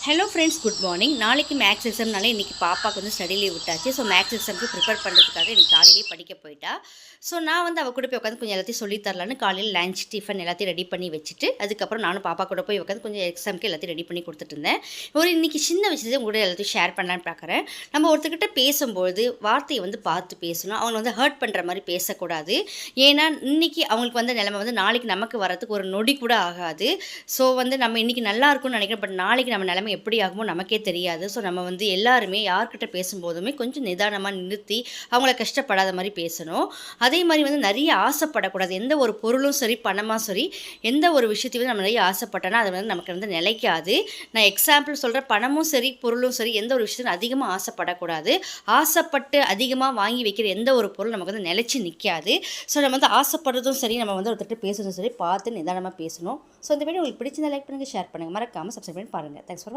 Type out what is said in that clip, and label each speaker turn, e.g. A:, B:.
A: Hello friends, good morning. நாளைக்கு maths எக்ஸாம்னால இன்றைக்கி பாப்பாவுக்கு வந்து ஸ்டடி லீவ் விட்டாச்சு. ஸோ மேக்ஸ் எக்ஸாமுக்கு ப்ரிப்பேர் பண்ணுறதுக்காக இன்றைக்கி காலையிலேயே படிக்க போயிட்டா. ஸோ நான் வந்து அவள் கூட போய் உட்காந்து கொஞ்சம் எல்லாத்தையும் சொல்லித்தரலான்னு காலையில் லஞ்ச் டிஃபன் எல்லாத்தையும் ரெடி பண்ணி வச்சுட்டு, அதுக்கப்புறம் நானும் பாப்பா கூட போய் உட்காந்து கொஞ்சம் எக்ஸாமுக்கு எல்லாத்தையும் ரெடி பண்ணி கொடுத்துட்டு இருந்தேன். இன்றைக்கி சின்ன விஷயத்தை உங்களோட எல்லாத்தையும் ஷேர் பண்ணலான்னு பார்க்குறேன். நம்ம ஒருத்தர்கிட்ட பேசும்பொழுது வார்த்தையை வந்து பார்த்து பேசணும். அவங்க வந்து ஹர்ட் பண்ணுற மாதிரி பேசக்கூடாது. ஏன்னா இன்றைக்கி அவங்களுக்கு வந்து நிலைமை வந்து நாளைக்கு நமக்கு வரதுக்கு ஒரு நொடி கூட ஆகாது. ஸோ வந்து நம்ம இன்றைக்கி நல்லா இருக்கும்னு நினைக்கிறேன். பட் நாளைக்கு நம்ம நிலைமை எப்படி ஆகுமோ நமக்கே தெரியாது. ஸோ நம்ம வந்து எல்லாருமே யார்கிட்ட பேசும்போதுமே கொஞ்சம் நிதானமாக நிறுத்தி அவங்கள கஷ்டப்படாத மாதிரி பேசணும். அதே மாதிரி வந்து நிறைய ஆசைப்படக்கூடாது. எந்த ஒரு பொருளும் சரி, பணமாக சரி, எந்த ஒரு விஷயத்தையும் வந்து நம்ம நிறைய ஆசைப்பட்டோன்னா அது வந்து நமக்கு வந்து நிலைக்காது. நான் எக்ஸாம்பிள் சொல்கிறேன், பணமும் சரி, பொருளும் சரி, எந்த ஒரு விஷயத்தையும் அதிகமாக ஆசைப்படக்கூடாது. ஆசைப்பட்டு அதிகமாக வாங்கி வைக்கிற எந்த ஒரு பொருள் நமக்கு வந்து நிலைச்சி நிற்காது. ஸோ நம்ம வந்து ஆசைப்படுறதும் சரி, நம்ம வந்து ஒருத்தர் பேசுறதும் சரி, பார்த்து நிதானமாக பேசணும். ஸோ இந்த வீடியோ உங்களுக்கு பிடிச்சிருந்தா லைக் பண்ணுங்கள், ஷேர் பண்ணுங்கள், மறக்காமல் சப்ஸ்கிரைப் பண்ணி பாருங்கள். Thanks for